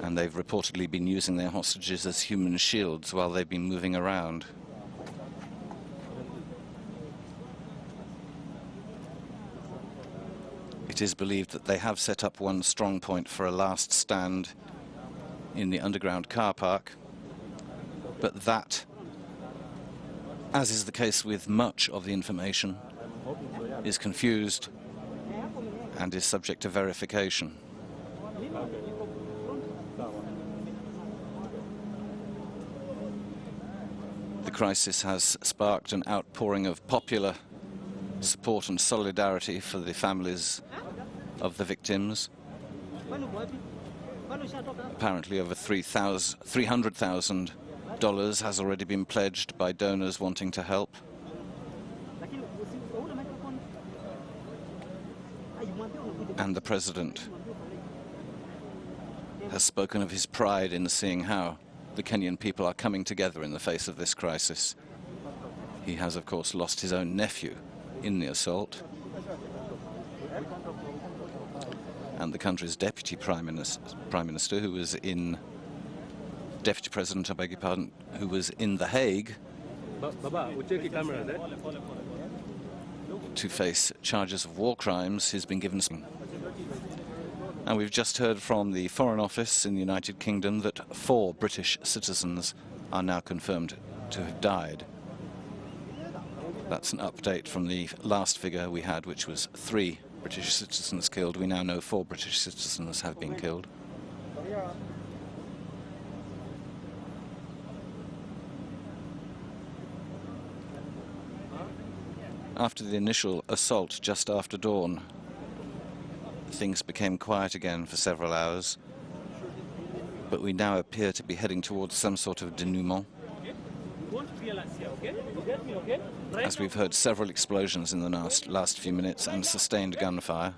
And they've reportedly been using their hostages as human shields while they've been moving around. It is believed that they have set up one strong point for a last stand in the underground car park, but that, as is the case with much of the information, is confused and is subject to verification. The crisis has sparked an outpouring of popular support and solidarity for the families of the victims. Apparently over $300,000 has already been pledged by donors wanting to help. And the president has spoken of his pride in seeing how the Kenyan people are coming together in the face of this crisis. He has, of course, lost his own nephew in the assault. And the country's deputy prime minister, who was in, deputy president, I beg your pardon, who was in The Hague to face charges of war crimes, has been given. And we've just heard from the Foreign Office in the United Kingdom that 4 British citizens are now confirmed to have died. That's an update from the last figure we had, which was 3 British citizens killed. We now know 4 British citizens have been killed. After the initial assault just after dawn, things became quiet again for several hours, but we now appear to be heading towards some sort of denouement, as we've heard several explosions in the last few minutes and sustained gunfire.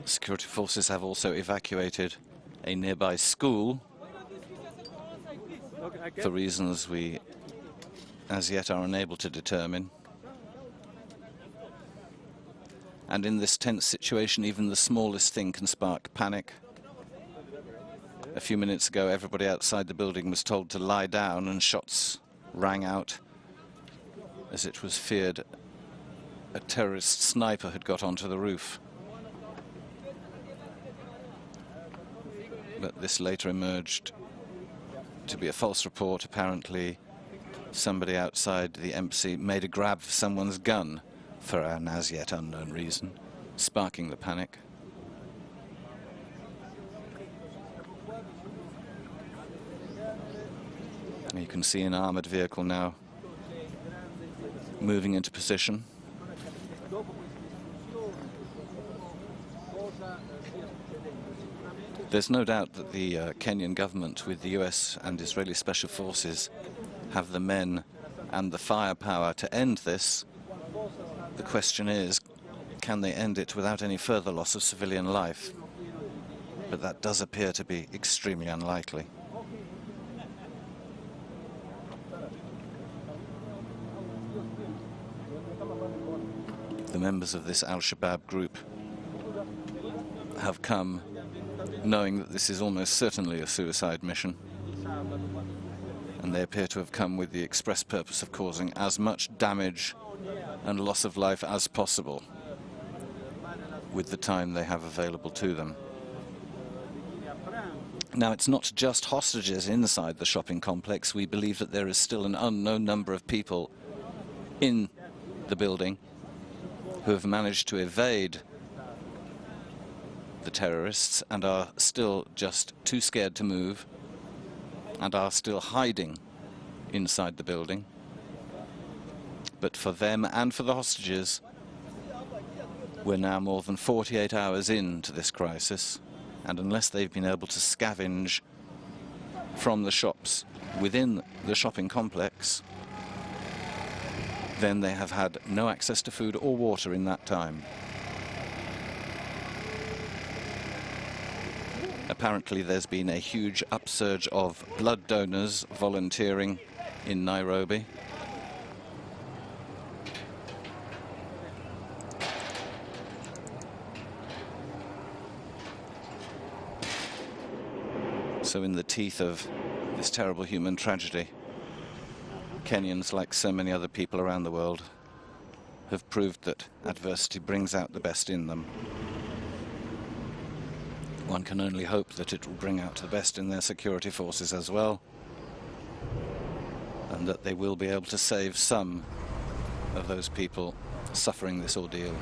Security forces have also evacuated a nearby school for reasons we as yet are unable to determine. And in this tense situation, even the smallest thing can spark panic. A few minutes ago, everybody outside the building was told to lie down, and shots rang out as it was feared a terrorist sniper had got onto the roof. But this later emerged to be a false report. Apparently, somebody outside the embassy made a grab for someone's gun for an as yet unknown reason, sparking the panic. You can see an armored vehicle now moving into position. There's no doubt that the Kenyan government, with the US and Israeli special forces, have the men and the firepower to end this. The question is, can they end it without any further loss of civilian life? But that does appear to be extremely unlikely. The members of this al-Shabaab group have come knowing that this is almost certainly a suicide mission, and they appear to have come with the express purpose of causing as much damage and loss of life as possible with the time they have available to them. Now, it's not just hostages inside the shopping complex. We believe that there is still an unknown number of people in the building who have managed to evade the terrorists and are still just too scared to move and are still hiding inside the building. But for them and for the hostages, we're now more than 48 hours into this crisis, and unless they've been able to scavenge from the shops within the shopping complex, then they have had no access to food or water in that time. Apparently there's been a huge upsurge of blood donors volunteering in Nairobi. So in the teeth of this terrible human tragedy, Kenyans, like so many other people around the world, have proved that adversity brings out the best in them. One can only hope that it will bring out the best in their security forces as well, and that they will be able to save some of those people suffering this ordeal.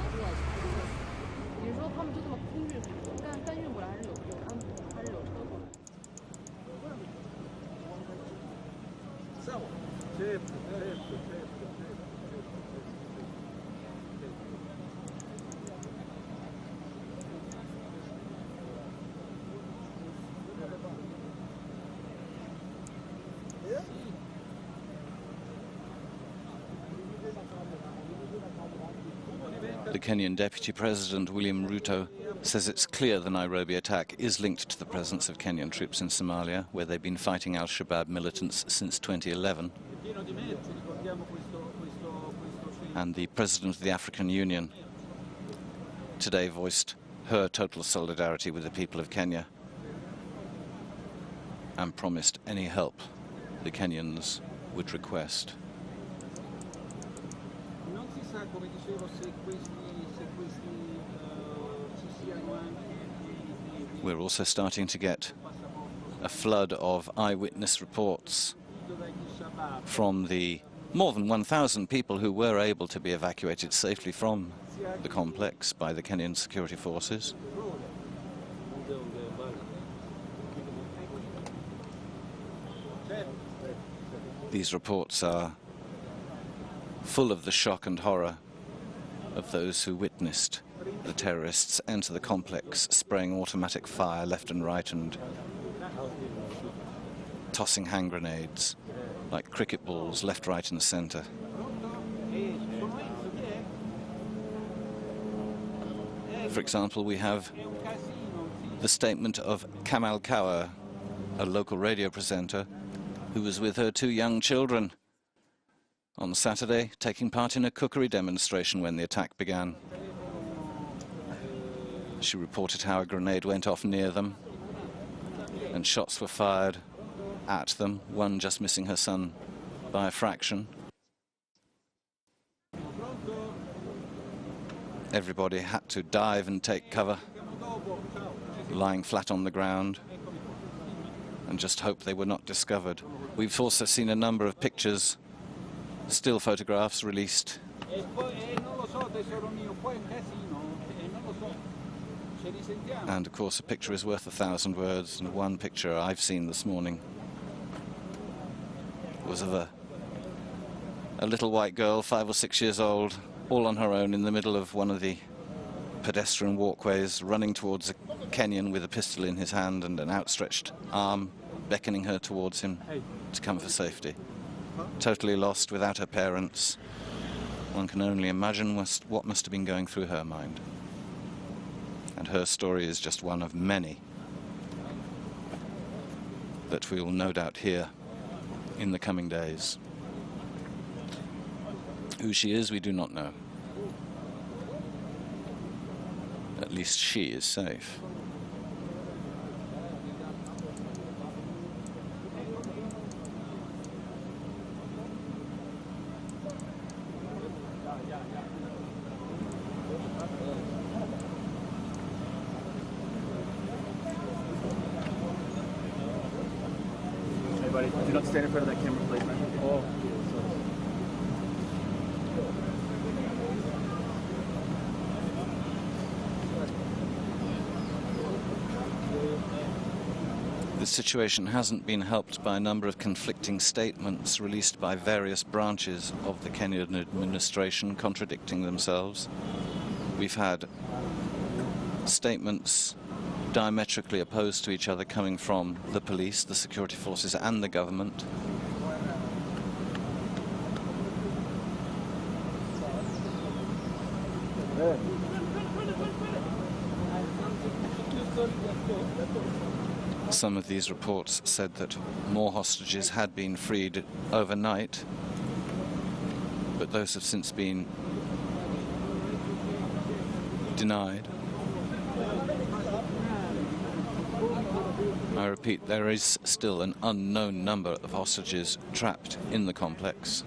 The Kenyan Deputy President, William Ruto, says it's clear the Nairobi attack is linked to the presence of Kenyan troops in Somalia, where they've been fighting al-Shabaab militants since 2011. And the President of the African Union today voiced her total solidarity with the people of Kenya and promised any help the Kenyans would request. We're also starting to get a flood of eyewitness reports from the more than 1,000 people who were able to be evacuated safely from the complex by the Kenyan security forces. These reports are full of the shock and horror of those who witnessed the terrorists enter the complex, spraying automatic fire left and right and tossing hand grenades like cricket balls left, right and centre. For example, we have the statement of Kamal Kaur, a local radio presenter who was with her 2 young children on Saturday, taking part in a cookery demonstration when the attack began. She reported how a grenade went off near them and shots were fired at them, one just missing her son by a fraction. Everybody had to dive and take cover, lying flat on the ground, and just hope they were not discovered. We've also seen a number of pictures, still photographs released. And of course a picture is worth 1,000 words, and one picture I've seen this morning was of a little white girl, 5 or 6 years old, all on her own in the middle of one of the pedestrian walkways, running towards a Kenyan with a pistol in his hand and an outstretched arm, beckoning her towards him to come for safety. Totally lost, without her parents. One can only imagine what must have been going through her mind. And her story is just one of many that we will no doubt hear in the coming days. Who she is, we do not know. At least she is safe. Do not stand in front of that camera, please, man. Oh. The situation hasn't been helped by a number of conflicting statements released by various branches of the Kenyan administration contradicting themselves. We've had statements diametrically opposed to each other coming from the police, the security forces and the government. Some of these reports said that more hostages had been freed overnight, but those have since been denied. I repeat, there is still an unknown number of hostages trapped in the complex.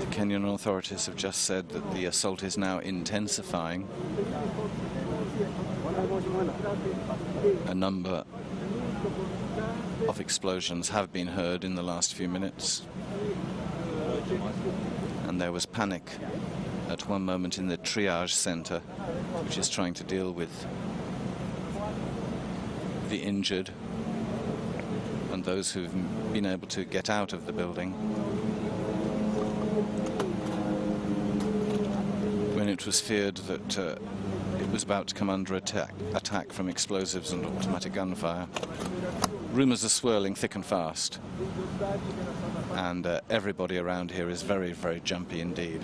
The Kenyan authorities have just said that the assault is now intensifying. A number of explosions have been heard in the last few minutes, and there was panic at one moment in the triage center, which is trying to deal with the injured and those who've been able to get out of the building, when it was feared that it was about to come under attack from explosives and automatic gunfire. Rumors are swirling thick and fast, and everybody around here is very, very jumpy indeed.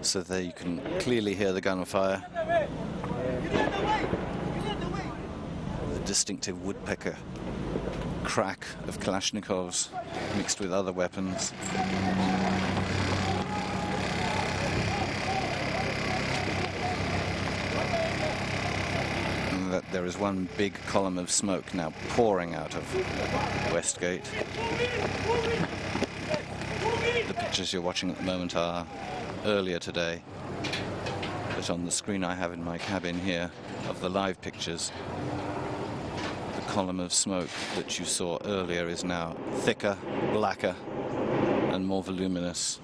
So there you can clearly hear the gunfire. The distinctive woodpecker crack of Kalashnikovs mixed with other weapons. And that there is one big column of smoke now pouring out of Westgate. The pictures you're watching at the moment are earlier today, but on the screen I have in my cabin here of the live pictures, the column of smoke that you saw earlier is now thicker, blacker, and more voluminous.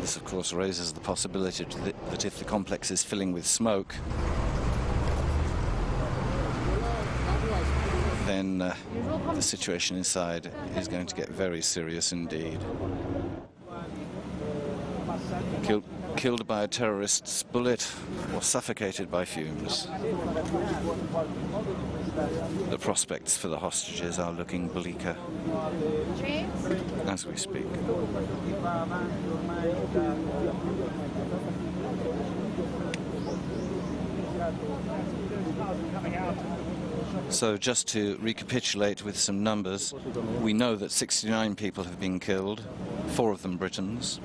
This, of course, raises the possibility that if the complex is filling with smoke, then the situation inside is going to get very serious indeed. Killed by a terrorist's bullet or suffocated by fumes. The prospects for the hostages are looking bleaker as we speak. So just to recapitulate with some numbers, we know that 69 people have been killed, 4 of them Britons.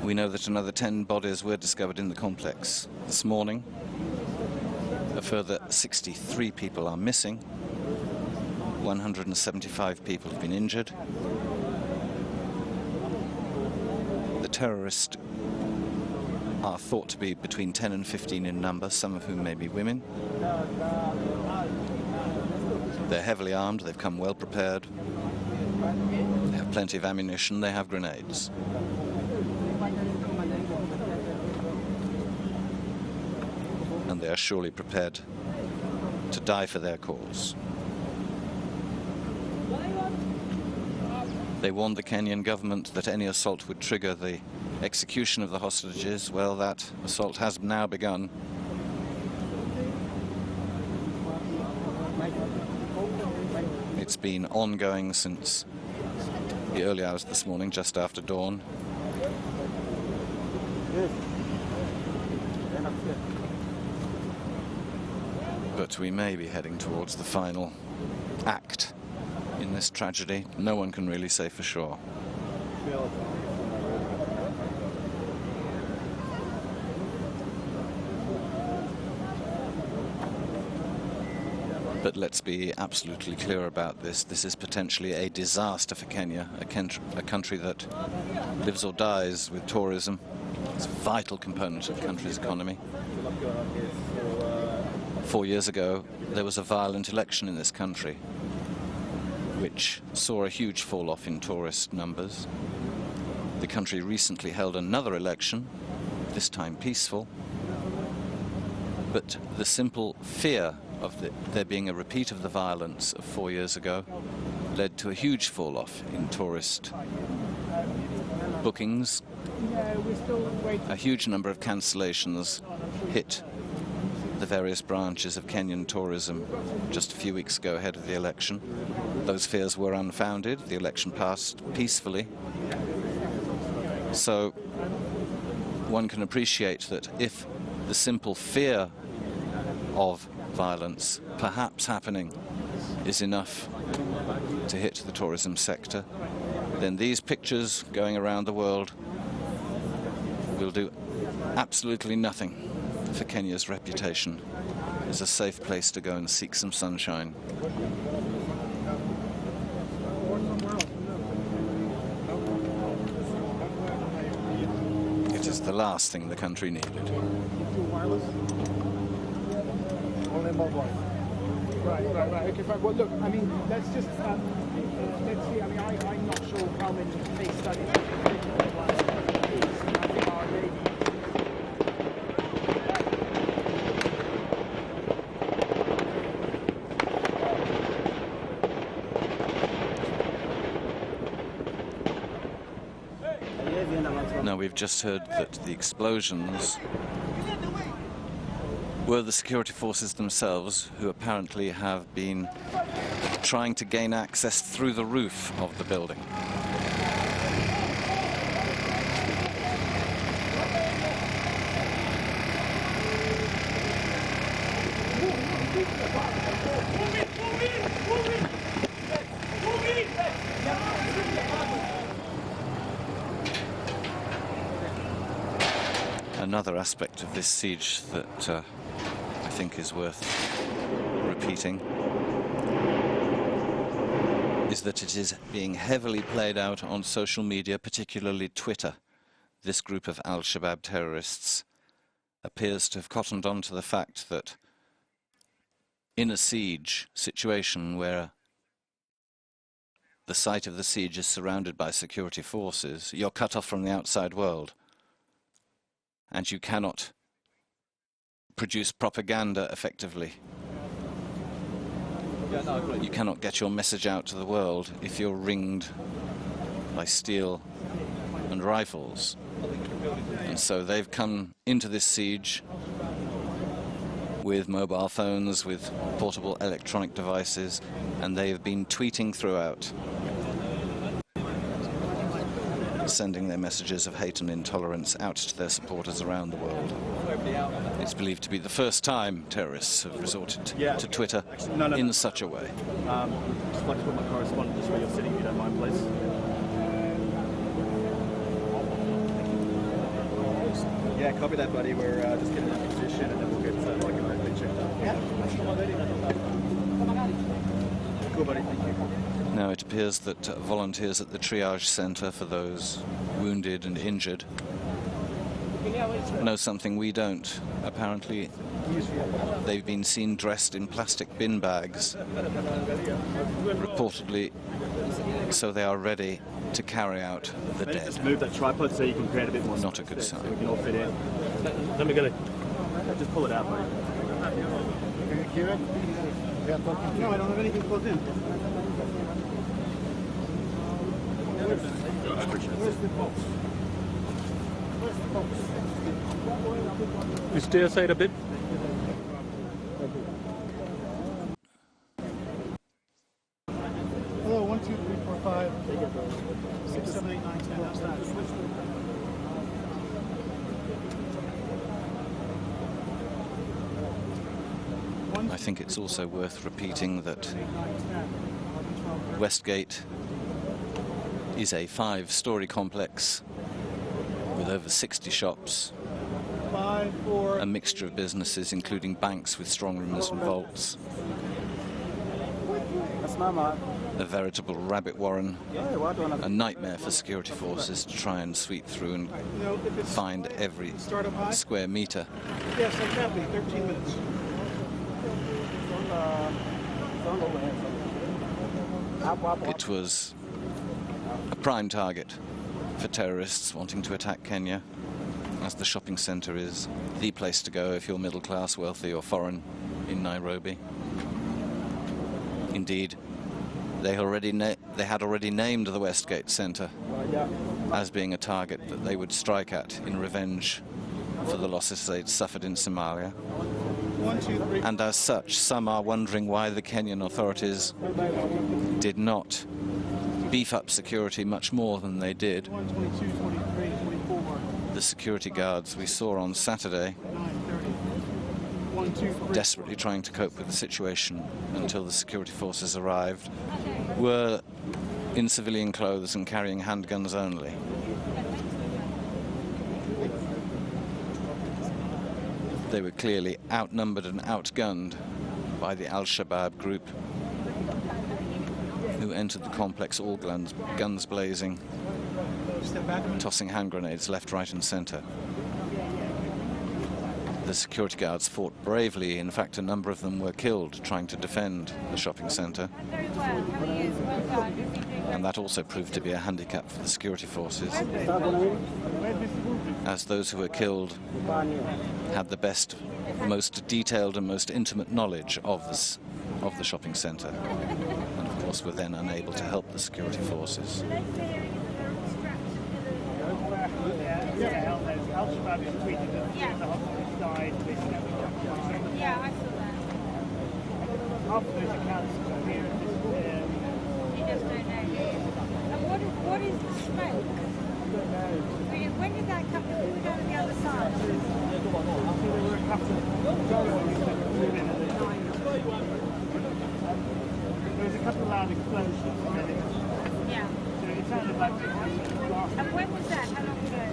We know that another 10 bodies were discovered in the complex this morning. A further 63 people are missing. 175 people have been injured. The terrorists are thought to be between 10 and 15 in number, some of whom may be women. They're heavily armed, they've come well prepared. They have plenty of ammunition, they have grenades. And they are surely prepared to die for their cause. They warned the Kenyan government that any assault would trigger the execution of the hostages. Well, that assault has now begun. It's been ongoing since the early hours this morning, just after dawn. But we may be heading towards the final act in this tragedy. No one can really say for sure. But let's be absolutely clear about this. This is potentially a disaster for Kenya, a country that lives or dies with tourism. It's a vital component of the country's economy. 4 years ago, there was a violent election in this country, which saw a huge fall-off in tourist numbers. The country recently held another election, this time peaceful. But the simple fear of there being a repeat of the violence of 4 years ago led to a huge fall-off in tourist bookings. A huge number of cancellations hit the various branches of Kenyan tourism just a few weeks ago ahead of the election. Those fears were unfounded. The election passed peacefully. So one can appreciate that if the simple fear of violence perhaps happening is enough to hit the tourism sector, then these pictures going around the world will do absolutely nothing for Kenya's reputation as a safe place to go and seek some sunshine. It is the last thing the country needed. Right. Okay, fine. Well, look, I mean, let's just, let's see. I mean, I'm not sure how many case studies I think our lady. Now, we've just heard that the explosions were the security forces themselves, who apparently have been trying to gain access through the roof of the building. Another aspect of this siege that I think is worth repeating is that it is being heavily played out on social media, particularly Twitter. This group of al-Shabaab terrorists appears to have cottoned on to the fact that in a siege situation where the site of the siege is surrounded by security forces, you're cut off from the outside world, and you cannot produce propaganda effectively. You cannot get your message out to the world if you're ringed by steel and rifles. And so they've come into this siege with mobile phones, with portable electronic devices, and they've been tweeting throughout, sending their messages of hate and intolerance out to their supporters around the world. It's believed to be the first time terrorists have resorted to Twitter in such a way. Just like to put my correspondence where you're sitting, if you don't mind, please. Yeah, copy that, buddy. We're just getting that position, and then we'll get like a picture. Yeah. Cool, buddy. Thank you. Now, it appears that volunteers at the triage centre for those wounded and injured know something we don't. Apparently, they've been seen dressed in plastic bin bags, reportedly, so they are ready to carry out the dead. Just move that tripod so you can create a bit more space. Not a good sign. So we can all fit in. Let me get it. Just pull it out, buddy. Can you hear it? No, I don't have anything plugged in. I appreciate it. You stay aside a bit. Hello, 1, 2, 3, 4, 5, 6, 7, 8, 9, 10. How's that? I think it's also worth repeating that Westgate is a 5-story complex with over 60 shops, a mixture of businesses including banks with strong rooms and vaults, a veritable rabbit warren, a nightmare for security forces to try and sweep through and find every square meter. Yes, exactly. 13 minutes. It was a prime target for terrorists wanting to attack Kenya, as the shopping centre is the place to go if you're middle class, wealthy or foreign in Nairobi. Indeed, they had already named the Westgate Centre as being a target that they would strike at in revenge for the losses they'd suffered in Somalia. And as such, some are wondering why the Kenyan authorities did not beef up security much more than they did. The security guards we saw on Saturday desperately trying to cope with the situation until the security forces arrived were in civilian clothes and carrying handguns only. They were clearly outnumbered and outgunned by the al-Shabaab group, who entered the complex all guns blazing, tossing hand grenades left, right and centre. The security guards fought bravely. In fact, a number of them were killed trying to defend the shopping centre. And that also proved to be a handicap for the security forces, as those who were killed had the best, most detailed and most intimate knowledge of the shopping centre, and of course were then unable to help the security forces. Al-Shabaab has tweeted that the hostages died. Yeah, I saw that. After those accounts appeared, You just don't know. And what is the smoke? When did that come? We were on the other side. there were a couple of dollars that flew in at the time. There was a couple of loud explosions. Yeah. So it sounded like it was And when was that? How long ago?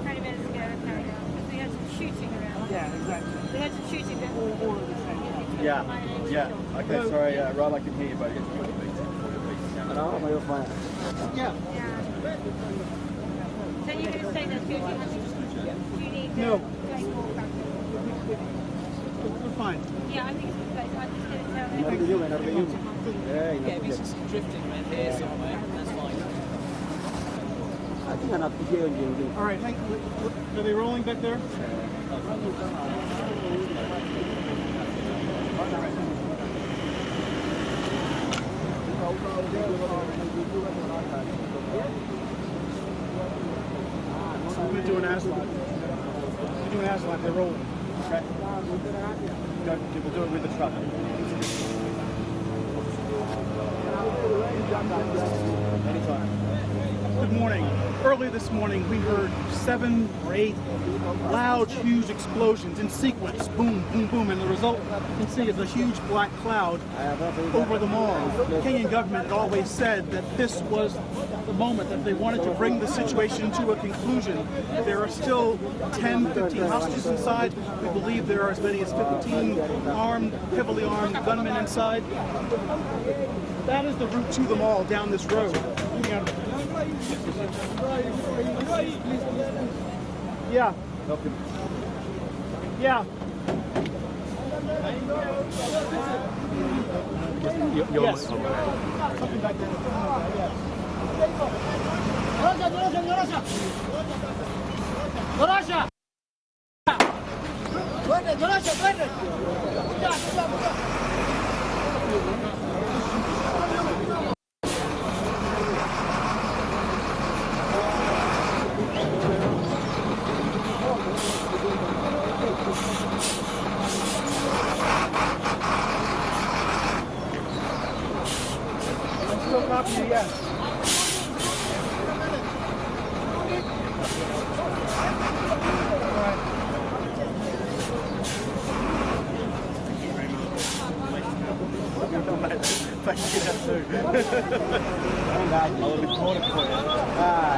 20 minutes ago, okay. Because we had some shooting around. Yeah, exactly. We had some shooting around. All at the same time. Yeah. Okay, sorry, Rob, I can hear you, but I guess you want to Yeah. Yeah. So you're going to stay there 2 months? Do you need No. place more back? We're fine. Yeah, I think it's a good place. I'm just going to tell them. Yeah, if it's drifting around here somewhere, that's fine. All right. Are they rolling back there? I'm going to do an ASLAT. They're rolling. Okay. We'll do it with the truck. Anytime. Good morning. Early this morning, we heard 7 or 8 loud, huge explosions in sequence. Boom, boom, boom. And the result, you can see, is a huge black cloud over the mall. The Kenyan government had always said that this was the moment that they wanted to bring the situation to a conclusion. There are still 10, 15 hostages inside. We believe there are as many as 15 armed, heavily armed gunmen inside. That is the route to the mall down this road. Yeah. Yeah. Yes. Something back there. Still copy you, yes. All right. like to see that too. I'll record it for you.